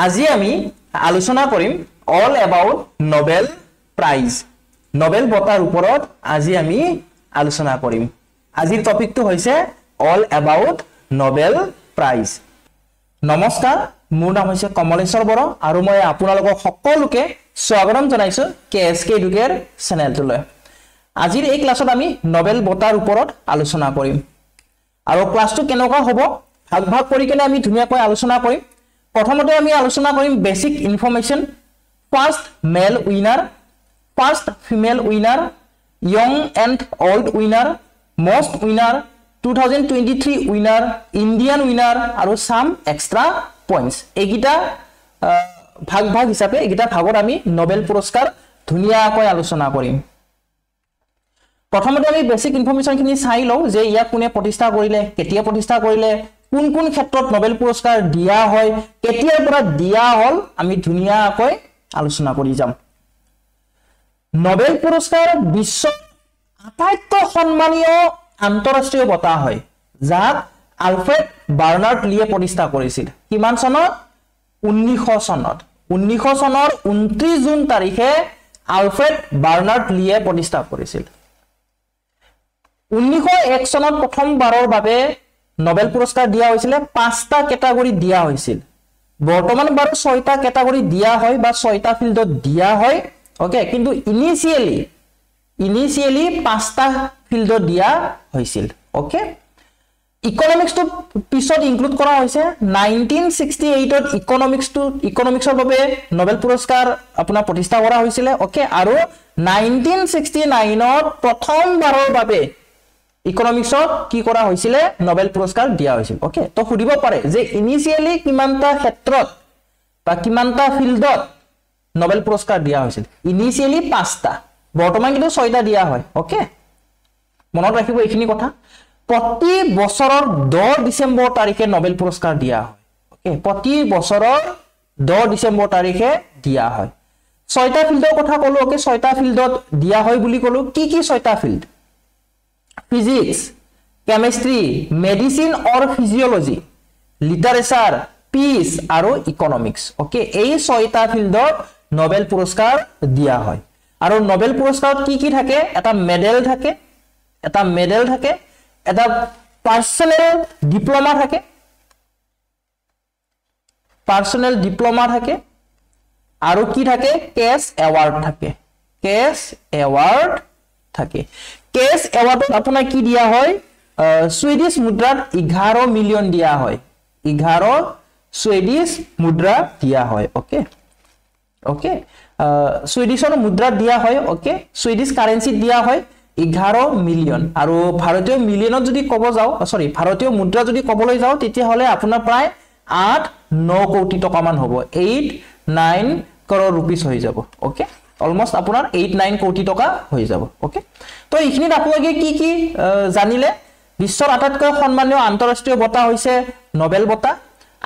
আজি আমি আলোচনা কৰিম all about Nobel prize Nobel বঁটাৰ ওপৰত আজি আমি আলোচনা কৰিম আজিৰ টপিকটো হৈছে অল এবাউট নোবেল প্ৰাইজ নমস্কাৰ মোৰ নাম হৈছে কমলেশ্বৰ বড়ো আৰু মই আপোনালোকক সকলোকে স্বাগতম জনাইছো কেএসকে এডুকেৰ চেনেলটোলৈ আজিৰ এই ক্লাছত আমি নোবেল বঁটাৰ ওপৰত আলোচনা কৰিম আৰু ক্লাছটো কেনেকুৱা হ'ব ভাগ ভাগ কৰি কেনে আমি ধুনীয়াকৈ আলোচনা কৰিম প্ৰথমতে আমি আলোচনা কৰিম basic information first male winner first female winner young and old winner most winner 2023 winner Indian winner আৰু সাম এক্সট্ৰা পইণ্টস এইগিটা ভাগ ভাগ হিচাপে এইগিটা ভাগত আমি নোবেল পুৰস্কাৰ ধুনীয়াকৈ আলোচনা কৰিম প্ৰথমতে আমি বেসিক ইনফৰমেশন খিনি চাই লও যে ইয়াক কোনে প্ৰতিষ্ঠা কৰিলে কেতিয়া প্ৰতিষ্ঠা কৰিলে কোন কোন ক্ষেত্ৰত নোবেল পুৰস্কাৰ দিয়া হয় কেতিয়াৰ পৰা দিয়া হল আমি ধুনীয়াকৈ আলোচনা কৰি যাম নোবেল পুৰস্কাৰ বিশ্বৰ আটাইতকৈ সন্মানীয় আন্তঃৰাষ্ট্ৰীয় বঁটা হয় যাক আলফ্ৰেড বাৰ্নাৰ্ড লিয়ে প্ৰতিষ্ঠা কৰিছিল কিমান চনত 1900 চনত 1900 চনৰ 29 জুন তাৰিখে আলফ্ৰেড বাৰ্নাৰ্ড লিয়ে প্ৰতিষ্ঠা কৰিছিল 1901 চনত প্ৰথমবাৰৰ বাবে নোবেল পুৰস্কাৰ দিয়া হৈছিল পাঁচটা ক্যাটাগৰী দিয়া হৈছিল বৰ্তমান বাৰু ছয়টা ক্যাটাগৰী দিয়া হয় বা ছয়টা ফিল্ডত দিয়া হয় ওকে কিন্তু ইনিশিয়ালি পাঁচটা ফিল্ডত দিয়া হৈছিল ওকে ইকোনমিক্স টু পিছত ইনক্লুড কৰা হৈছে 1968 ত ইকোনমিক্সৰ বাবে নোবেল পুৰস্কাৰ আপোনাৰ প্ৰতিষ্ঠা কৰা হৈছিল ওকে আৰু 1969 ত প্ৰথমবাৰৰ বাবে ইকোনমিক্সত কি কৰা হৈছিল নোবেল পুৰস্কাৰ দিয়া হৈছিল ওকে তো খুদিব পাৰে যে ইনিশিয়ালি কিমানটা ক্ষেত্ৰত বা কিমানটা ফিল্ডত নোবেল পুৰস্কাৰ দিয়া হৈছিল ইনিশিয়ালি পাঁচটা বৰ্তমান কিন্তু ছয়টা দিয়া হয় ওকে মনত ৰাখিব এইখিনি কথা প্ৰতি বছৰৰ 10 ডিসেম্বৰ তাৰিখে নোবেল পুৰস্কাৰ দিয়া হয় ওকে প্ৰতি বছৰৰ 10 ডিসেম্বৰ তাৰিখে দিয়া হয় ছয়টা ফিল্ডৰ কথা কলো ওকে ছয়টা ফিল্ডত দিয়া হয় বুলি কলো কি ছয়টা field Physics, chemistry, medicine or physiology, literature, peace আৰু economics. Okay, এই ছয়টা ফিল্ডত নোবেল পুৰস্কাৰ দিয়া হয় আৰু নোবেল পুৰস্কাৰত কি থাকে এটা মেডেল থাকে এটা পাৰ্সোনেল ডিপ্লোমা থাকে আৰু কি থাকে কেছ এৱাৰ্ড থাকে কেছ এৱাৰ্ডত আপোনাৰ কি দিয়া হয় সুইডিশ মুদ্ৰাত 11 মিলিয়ন দিয়া হয় 11 সুইডিশ মুদ্ৰা দিয়া হয় ওকে সুইডিশৰ মুদ্ৰা দিয়া হয় ওকে সুইডিশ কাৰেন্সি দিয়া হয় 11 মিলিয়ন আৰু ভাৰতীয় মিলিয়নত যদি কব যাও সৰি ভাৰতীয় মুদ্ৰা যদি কবলৈ যাও তেতিয়া হলে আপোনাৰ প্ৰায় 8-9 কোটি টকা মান হ'ব 8-9 crore rupees হৈ যাব ওকে অলমোস্ট আপোনাৰ 8-9 কোটি টকা হৈ যাব ওকে তো এইখিনিত আপোনালোকে কি জানিলে বিশ্বৰ আটাইতকৈ সন্মানীয় আন্তঃৰাষ্ট্ৰীয় বঁটা হৈছে নোবেল বঁটা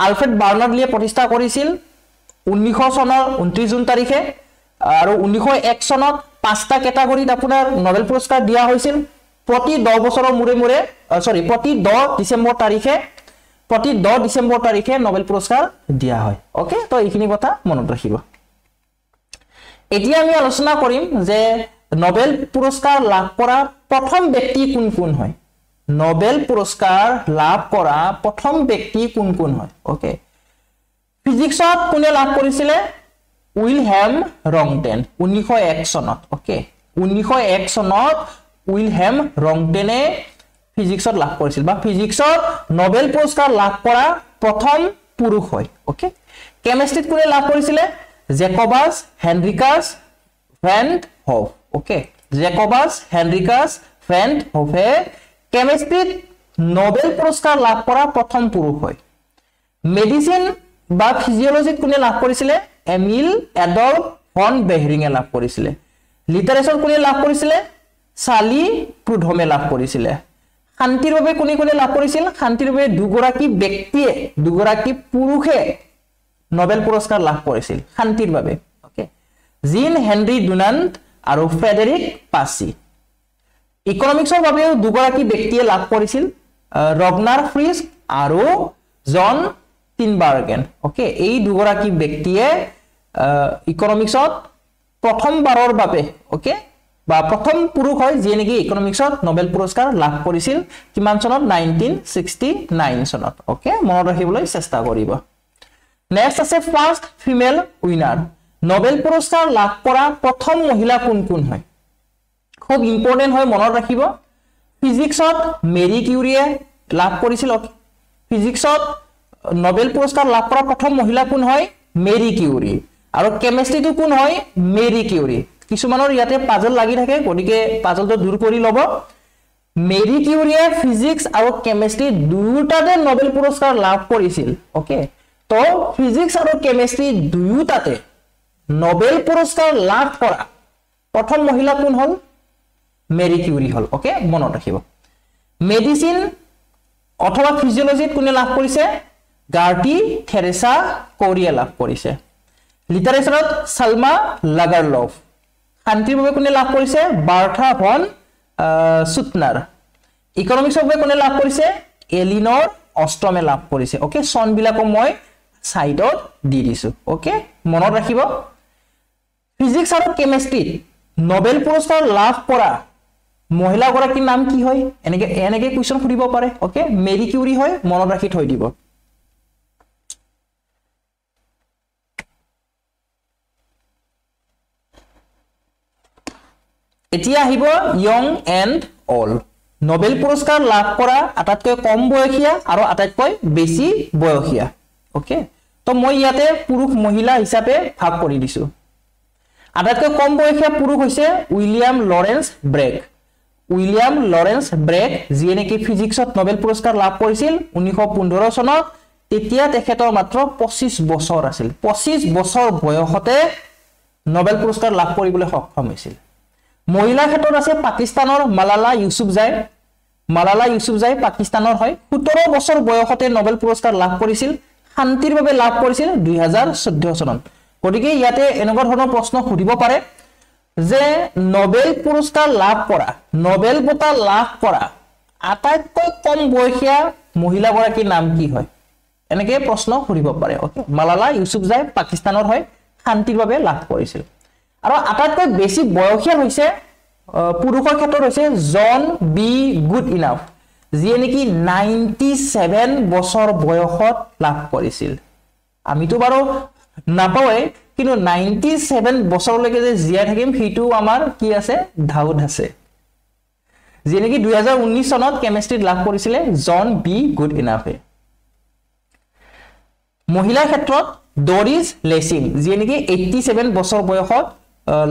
আলফ্ৰেড বাৰ্নাৰ্ড লিয়ে প্ৰতিষ্ঠা কৰিছিল 1900 চনৰ 29 জুন তাৰিখে আৰু 1901 চনত পাঁচটা ক্যাটাগৰীত আপোনাৰ নোবেল পুৰস্কাৰ দিয়া হৈছিল প্ৰতি 10 বছৰৰ মূৰে প্ৰতি 10 ডিসেম্বৰ তাৰিখে নোবেল পুৰস্কাৰ দিয়া হয় ওকে তো এইখিনি কথা মনত ৰাখিব এতিয়া আমি আলোচনা কৰিম যে নোবেল পুৰস্কাৰ লাভ কৰা প্ৰথম ব্যক্তি কোন হয় নোবেল পুৰস্কাৰ লাভ কৰা প্ৰথম ব্যক্তি কোন হয় ওকে ফিজিক্সত কোনে লাভ কৰিছিল উইলহেম ৰংটেন 1901 চনত ওকে 1901 চনত উইলহেম ৰংটেনে ফিজিক্সত লাভ কৰিছিল বা ফিজিক্সত নোবেল পুৰস্কাৰ লাভ কৰা প্ৰথম পুৰুষ হয় ওকে কেমিষ্ট্ৰিত কোনে লাভ কৰিছিল জেকবাছ হেনৰিকাছ ভেন্ট হোফ ওকে জেকবাছ হেনৰিকাছ ভেন্ট হোফে কেমিষ্ট্ৰিত নোবেল পুৰস্কাৰ লাভ কৰা প্ৰথম পুৰুষ হয় মেডিসিন বা ফিজিওলজিত কোনে লাভ কৰিছিল এমিল এডল্ফ ভন বেহৰিঙে লাভ কৰিছিল লিটাৰেচাৰ কোনে লাভ কৰিছিল সালি প্ৰুডহমে লাভ কৰিছিল শান্তিৰ বাবে কোনে লাভ কৰিছিল শান্তিৰ বাবে দুগৰাকী পুৰুষে নোবেল পুৰস্কাৰ লাভ কৰিছিল শান্তিৰ বাবে ওকে জিন হেনৰি ডুনান্ট আৰু ফ্ৰেডেৰিক পাছি ইকোনমিক্সৰ বাবেও দুগৰাকী ব্যক্তিয়ে লাভ কৰিছিল ৰগনাৰ ফ্ৰিস্ক আৰু জন টিনবাৰ্গেন ওকে এই দুগৰাকী ব্যক্তিয়ে ইকনমিক্সত প্ৰথমবাৰৰ বাবে ওকে বা প্ৰথম পুৰুষ হয় যিয়ে নেকি ইকনমিক্সত নোবেল পুৰস্কাৰ লাভ কৰিছিল কিমান চনত 1969 চনত ওকে মনত ৰাখিবলৈ চেষ্টা কৰিব নেক্সট আছে ফাৰ্স্ট ফিমেল উইনাৰ নোবেল পুৰস্কাৰ লাভ কৰা প্ৰথম মহিলা কোন কোন হয় খুব ইম্পৰ্টেন্ট হয় মনত ৰাখিব ফিজিক্সত মেৰী কিউৰীয়ে লাভ কৰিছিল ফিজিক্সত নোবেল পুৰস্কাৰ লাভ কৰা প্ৰথম মহিলা কোন হয় মেৰী কিউৰী আৰু কেমিষ্ট্ৰিটো কোন হয় মেৰী কিউৰী কিছুমানৰ ইয়াতে পাজল লাগি থাকে গতিকে পাজলটো দূৰ কৰি লব মেৰী কিউৰীয়ে ফিজিক্স আৰু কেমিষ্ট্ৰি দুটাতে নোবেল পুৰস্কাৰ লাভ কৰিছিল ওকে তো ফিজিক্স আৰু কেমিষ্ট্ৰি দুটাতে নোবেল পুৰস্কাৰ লাভ কৰা প্ৰথম মহিলা কোন হল মেৰী কিউৰী হল ওকে মনত ৰাখিব মেডিসিন অথবা ফিজিওলজিত কোনে লাভ কৰিছে গাৰ্টি থেৰেসা কোৰিয়া লাভ কৰিছে লিটাৰেচাৰত সালমা লাগাৰলফ শান্তিৰ বাবে কোনে লাভ কৰিছে বাৰ্থা ভন সুটনাৰ ইকনমিক্সৰ বাবে কোনে লাভ কৰিছে এলিনৰ অষ্টমে লাভ কৰিছে ওকে সন বিলাকো মই সাইডত দি দিছো ওকে মনত ৰাখিব ফিজিক্স আৰু কেমিষ্ট্ৰিত নোবেল পুৰস্কাৰ লাভ কৰা মহিলা গৰাকীৰ নাম কি হয় এনেকে কোৱেশ্চন খুদিব পাৰে ওকে মেৰী কিউৰী হয় মনত ৰাখি থৈ দিব এতিয়া আহিব ইয়ং এণ্ড অল্ড নোবেল পুৰস্কাৰ লাভ কৰা আটাইতকৈ কম বয়সীয়া আৰু আটাইতকৈ বেছি বয়সীয়া ওকে তো মই ইয়াতে পুৰুষ মহিলা হিচাপে ভাগ কৰি দিছো আটাইতকৈ কম বয়সীয়া পুৰুষ হৈছে উইলিয়াম লৰেন্স ব্ৰেক যিয়ে নেকি ফিজিক্সত নোবেল পুৰস্কাৰ লাভ কৰিছিল 1915 চনত তেতিয়া তেখেতৰ মাত্ৰ 25 বছৰ আছিল 25 বছৰ বয়সতে নোবেল পুৰস্কাৰ লাভ কৰিবলৈ সক্ষম হৈছিল মহিলা ক্ষেত্ৰত আছে পাকিস্তানৰ মালালা ইউসুফজাই পাকিস্তানৰ হয় 17 বছৰ বয়সতে নোবেল পুৰস্কাৰ লাভ কৰিছিল শান্তিৰ বাবে লাভ কৰিছিল 2014 চনত গতিকে ইয়াতে এনেকুৱা ধৰণৰ প্ৰশ্ন খুদিব পাৰে যে নোবেল পুৰস্কাৰ লাভ কৰা নোবেল বঁটা লাভ কৰা আটাইতকৈ কম বয়সীয়া মহিলা গৰাকীৰ নাম কি হয় এনেকে প্ৰশ্ন খুদিব পাৰে ওকে মালালা ইউসুফজাই পাকিস্তানৰ হয় শান্তিৰ বাবে লাভ কৰিছিল আৰু আটাইতকৈ বেছি বয়সীয়া হৈছে পুৰুষৰ ক্ষেত্ৰত হৈছে জন বি গুড ইনাফ যিয়ে নেকি 97 বছৰ বয়সত লাভ কৰিছিল আমিতো বাৰু নাপাওয়ে কিন্তু 97 বছৰলৈকে যে জিয়া থাকিম হিটু আমাৰ কি আছে ধাউদ আছে যিয়ে নেকি 2019 চনত কেমিষ্ট্ৰিত লাভ কৰিছিল জন বি গুড ইনাফে মহিলা ক্ষেত্ৰত ডৰিস লেচিং যিয়ে নেকি 87 বছৰ বয়সত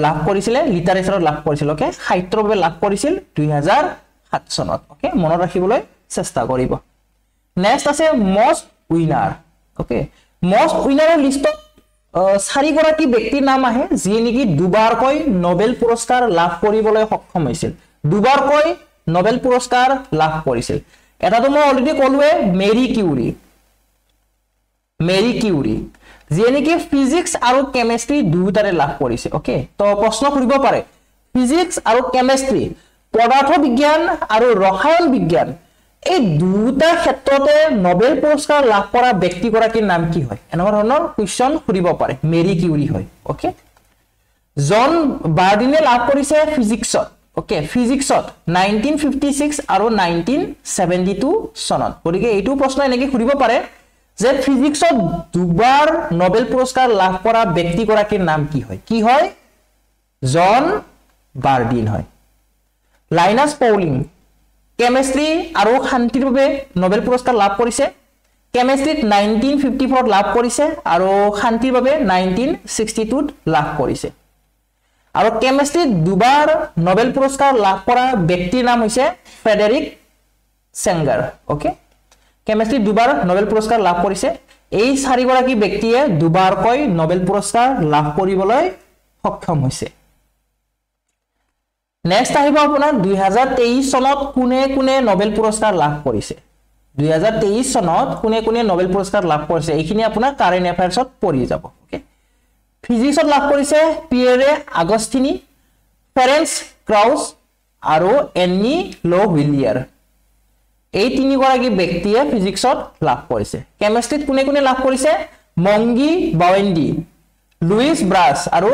লাভ কৰিছিল লিটাৰেচাৰত লাভ কৰিছিল ওকে সাহিত্যৰ বাবে লাভ কৰিছিল 2007 চনত ওকে মনত ৰাখিবলৈ চেষ্টা কৰিব নেক্সট আছে মষ্ট উইনাৰ ওকে মষ্ট উইনাৰৰ লিষ্টত 4 গৰাকী ব্যক্তিৰ নাম আহে যিয়ে নেকি দুবাৰকৈ নোবেল পুৰস্কাৰ লাভ কৰিবলৈ সক্ষম হৈছিল দুবাৰকৈ নোবেল পুৰস্কাৰ লাভ কৰিছিল এটাটো মই অলৰেডি ক'লোৱে মেৰী কিউৰী যিয়ে নেকি ফিজিক্স আৰু কেমিষ্ট্ৰি দুটাৰে লাভ কৰিছে ওকে তো প্ৰশ্ন কৰিব পাৰে ফিজিক্স আৰু কেমিষ্ট্ৰি পদাৰ্থ বিজ্ঞান আৰু ৰসায়ন বিজ্ঞান এই দুটা ক্ষেত্ৰতে নোবেল পুৰস্কাৰ লাভ কৰা ব্যক্তি গৰাকীৰ নাম কি হয় এনেকুৱা ধৰণৰ কোৱেশ্চন খুদিব পাৰে মেৰী কিউৰী হয় ওকে জন বাৰ্ডিনে লাভ কৰিছে ফিজিক্সত ওকে ফিজিক্সত 1956 আৰু 1972 চনত গতিকে এইটো প্ৰশ্ন এনেকে খুদিব পাৰে যে ফিজিক্সত দুবাৰ নোবেল পুৰস্কাৰ লাভ কৰা ব্যক্তি গৰাকীৰ নাম কি হয় জন বাৰ্ডিন হয় লাইনাছ পৌলিং কেমিষ্ট্ৰি আৰু শান্তিৰ বাবে নোবেল পুৰস্কাৰ লাভ কৰিছে কেমিষ্ট্ৰিত 1954 লাভ কৰিছে আৰু শান্তিৰ বাবে 1962 লাভ কৰিছে আৰু কেমিষ্ট্ৰিত দুবাৰ নোবেল পুৰস্কাৰ লাভ কৰা ব্যক্তিৰ নাম হৈছে ফ্ৰেডেৰিক সেঙ্গাৰ ওকে কেমিষ্ট্ৰিত দুবাৰ নোবেল পুৰস্কাৰ লাভ কৰিছে এই 4 গৰাকী ব্যক্তিয়ে দুবাৰকৈ নোবেল পুৰস্কাৰ লাভ কৰিবলৈ সক্ষম হৈছে নেক্সট আহিব আপোনাৰ 2023 চনত কোনে নোবেল পুৰস্কাৰ লাভ কৰিছে 2023 চনত কোনে নোবেল পুৰস্কাৰ লাভ কৰিছে এইখিনি আপোনাৰ কাৰেন্ট এফেয়াৰ্সত পঢ়ি যাব ওকে ফিজিক্সত লাভ কৰিছে পিয়েৰে আগস্টিনি ফেৰেন্স ক্ৰাউছ আৰু এনি লো হুইলিয়াৰ এই তিনিগৰাকী ব্যক্তিয়ে ফিজিক্সত লাভ কৰিছে কেমিষ্ট্ৰিত কোনে কোনে লাভ কৰিছে মংগি বাৱেণ্ডি লুইস ব্ৰাছ আৰু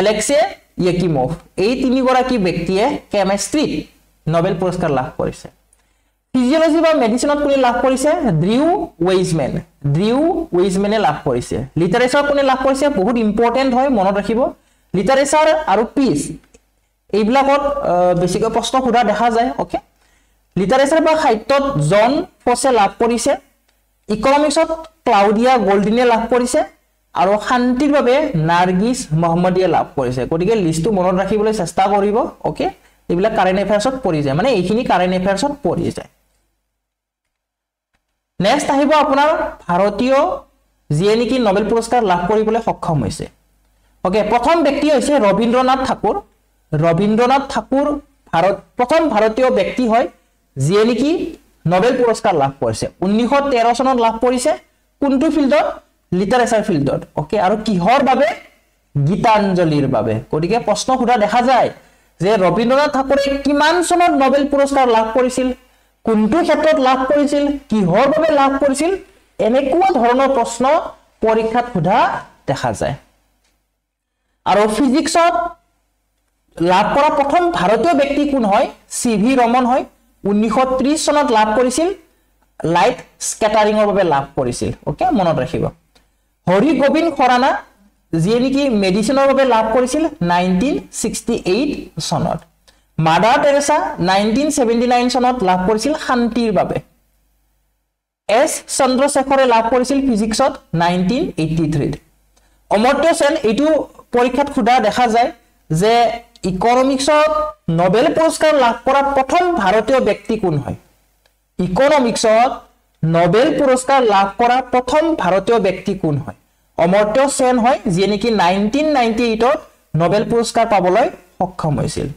এলেক্সে য়েকিমভ এই তিনিগৰাকী ব্যক্তিয়ে কেমিষ্ট্ৰিত নোবেল পুৰস্কাৰ লাভ কৰিছে ফিজিওলজি বা মেডিচিনত কোনে লাভ কৰিছে ড্ৰিউ ৱেইজমেনে লাভ কৰিছে লিটাৰেচাৰ কোনে লাভ কৰিছে বহুত ইম্পৰ্টেন্ট হয় মনত ৰাখিব লিটাৰেচাৰ আৰু পিচ এইবিলাকত বেছিকৈ প্ৰশ্ন সোধা দেখা যায় ওকে লিটাৰেচাৰ বা সাহিত্যত জন ফছে লাভ কৰিছে ইকনমিক্সত ক্লাউডিয়া গোল্ডিনে লাভ কৰিছে আৰু শান্তিৰ বাবে নাৰ্গিছ মহম্মদিয়ে লাভ কৰিছে গতিকে লিষ্টটো মনত ৰাখিবলৈ চেষ্টা কৰিব ওকে এইবিলাক কাৰেন্ট এফেয়াৰ্সত পৰি যায় মানে এইখিনি কাৰেন্ট এফেয়াৰ্সত পৰি যায় নেক্সট আহিব আপোনাৰ ভাৰতীয় যিয়ে নেকি নোবেল পুৰস্কাৰ লাভ কৰিবলৈ সক্ষম হৈছে ওকে প্ৰথম ব্যক্তি হৈছে ৰবীন্দ্ৰনাথ ঠাকুৰ প্ৰথম ভাৰতীয় ব্যক্তি হয় যিয়ে নেকি নোবেল পুৰস্কাৰ লাভ কৰিছে 1913 চনত লাভ কৰিছে কোনটো ফিল্ডত লিটাৰেচাৰ ফিল্ডত ওকে আৰু কিহৰ বাবে গীতাঞ্জলিৰ বাবে গতিকে প্ৰশ্ন সোধা দেখা যায় যে ৰবীন্দ্ৰনাথ ঠাকুৰে কিমান চনত নোবেল পুৰস্কাৰ লাভ কৰিছিল কোনটো ক্ষেত্ৰত লাভ কৰিছিল কিহৰ বাবে লাভ কৰিছিল এনেকুৱা ধৰণৰ প্ৰশ্ন পৰীক্ষাত সোধা দেখা যায় আৰু ফিজিক্সত লাভ কৰা প্ৰথম ভাৰতীয় ব্যক্তি কোন হয় সিভি ৰমন হয় 1930 চনত লাভ কৰিছিল লাইট স্কেটাৰিংৰ বাবে লাভ কৰিছিল ওকে মনত ৰাখিব হৰি গোবিন্দ খৰানা যিয়ে নেকি মেডিচিনৰ বাবে লাভ কৰিছিল 1968 চনত মাদাৰ টেৰেছা 1979 চনত লাভ কৰিছিল শান্তিৰ বাবে এছ চন্দ্ৰশেখৰে লাভ কৰিছিল ফিজিক্সত 1983 অমৰ্ত্য সেন এইটো পৰীক্ষাত খুদা দেখা যায় যে ইকনমিক্সত নোবেল পুৰস্কাৰ লাভ কৰা প্ৰথম ভাৰতীয় ব্যক্তি কোন হয় ইকনমিক্সত নোবেল পুৰস্কাৰ লাভ কৰা প্ৰথম ভাৰতীয় ব্যক্তি কোন হয় অমৰ্ত্য সেন হয় যিয়ে নেকি 1998 ত নোবেল পুৰস্কাৰ পাবলৈ সক্ষম হৈছিল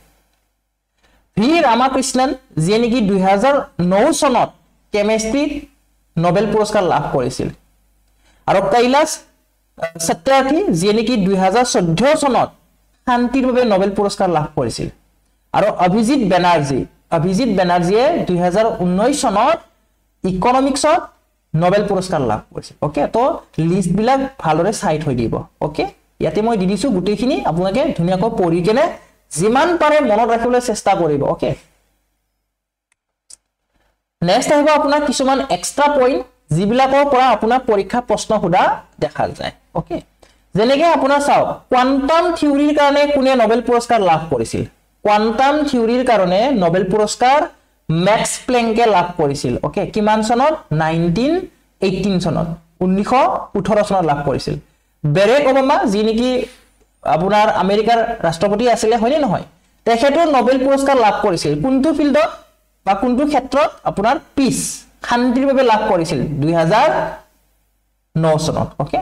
ভি ৰামকৃষ্ণন যিয়ে নেকি 2009 চনত কেমিষ্ট্ৰিত নোবেল পুৰস্কাৰ লাভ কৰিছিল আৰু কৈলাশ সত্যাৰ্থী যিয়ে নেকি 2014 চনত শান্তিৰ বাবে নোবেল পুৰস্কাৰ লাভ কৰিছিল আৰু অভিজিত বেনাৰ্জীয়ে 2019 চনত ইকনমিক্সত নোবেল পুৰস্কাৰ লাভ কৰিছিল ওকে তো লিষ্ট বিলাক ভালৰে চাই থৈ দিব ওকে ইয়াতে মই দি দিছো গুটেখিনি আপোনালোকে ধুনিয়াকৈ পঢ়ি কেনে যিমান পাৰে মনত ৰাখিবলৈ চেষ্টা কৰিব ওকে নেক্সট আহিব আপোনাৰ কিছুমান এক্সট্ৰা পইণ্ট যিবিলাকৰ পৰা আপোনাৰ পৰীক্ষা প্ৰশ্ন সোধা দেখা যায় ওকে যেনেকৈ আপোনাৰ চাওক কোৱান্টাম থিওৰিৰ কাৰণে কোনে নোবেল পুৰস্কাৰ লাভ কৰিছিল কোৱান্টাম থিওৰিৰ কাৰণে নোবেল পুৰস্কাৰ ম্যাক্স প্লেংকে লাভ কৰিছিল ওকে কিমান চনত 1918 চনত 1918 চনত লাভ কৰিছিল বেৰেক ওবামা যি নেকি আপোনাৰ আমেৰিকাৰ ৰাষ্ট্ৰপতি আছিল হয়নে নহয় তেখেতো নোবেল পুৰস্কাৰ লাভ কৰিছিল কোনটো ফিল্ডত বা কোনটো ক্ষেত্ৰত আপোনাৰ পিস শান্তিৰ বাবে লাভ কৰিছিল 2009 চনত ওকে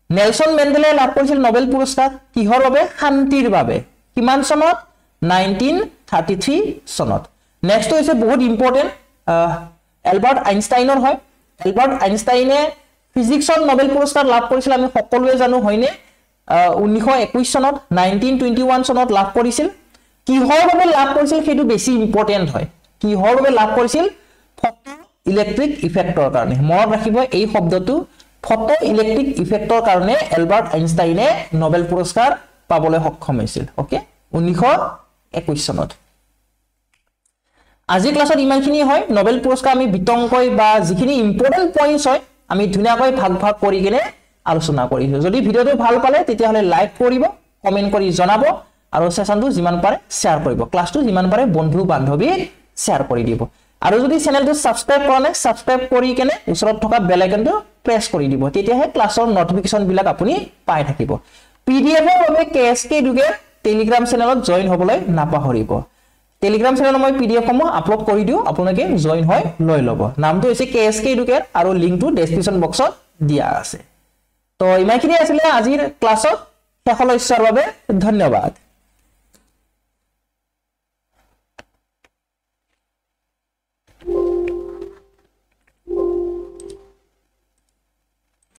নেলসন মেণ্ডেলে লাভ কৰিছিল নোবেল পুৰস্কাৰ কিহৰ বাবে শান্তিৰ বাবে কিমান চনত 1933 চনত নেক্সট হৈছে বহুত ইম্পৰ্টেন্ট এলবাৰ্ট আইনষ্টাইনৰ হয় এলবাৰ্ট আইনষ্টাইনে ফিজিক্সত নোবেল পুৰস্কাৰ লাভ কৰিছিল আমি সকলোৱে জানো হয়নে 1921 চনত 1921 চনত লাভ কৰিছিল কিহৰ বাবে লাভ কৰিছিল সেইটো বেছি ইম্পৰ্টেন্ট হয় কিহৰ বাবে লাভ কৰিছিল ফটো ইলেক্ট্ৰিক ইফেক্টৰ কাৰণে মনত ৰাখিব এই শব্দটো ফটো ইলেক্ট্ৰিক ইফেক্টৰ কাৰণে এলবাৰ্ট আইনষ্টাইনে নোবেল পুৰস্কাৰ পাবলৈ সক্ষম হৈছিল ওকে 1921 চনত আজি ক্লাছত ইমানখিনি হয় নোবেল পুৰস্কাৰ আমি বিতংকৈ বা যিখিনি ইম্পৰ্টেন্ট পইণ্টছ হয় আমি ধুনিয়াকৈ ভাগ কৰি কিনে আলোচনা কৰিছো যদি ভিডিওটো ভাল পালে তেতিয়া হলে লাইক কৰিব কমেন্ট কৰি জনাব আৰু সেশনটো যিমান পাৰে শেয়াৰ কৰিব ক্লাছটো যিমান পাৰে বন্ধু বান্ধৱী শেয়াৰ কৰি দিব আৰু যদি চেনেলটো সাবস্ক্ৰাইব কৰা নাই সাবস্ক্ৰাইব কৰি কেনে ওচৰত থকা বেল আইকনটো প্ৰেছ কৰি দিব তেতিয়াহে ক্লাছৰ নটিফিকেশন বিলাক আপুনি পাই থাকিব পিডিএফ ৰ বাবে কেএসকে এডুকেট টেলিগ্ৰাম চেনেলত জয়েন হ'বলৈ নাপাহৰিব টেলিগ্ৰাম চেনেলত মই পিডিএফ সমূহ আপলোড কৰি দিও আপোনালোকে জয়েন হৈ লৈ ল'ব নামটো হৈছে কেএসকে এডুকেট আৰু লিংকটো ডেসক্ৰিপচন বক্সত দিয়া আছে তো ইমানখিনি আছিল আজিৰ ক্লাছত শেষলৈ চোৱাৰ বাবে ধন্যবাদ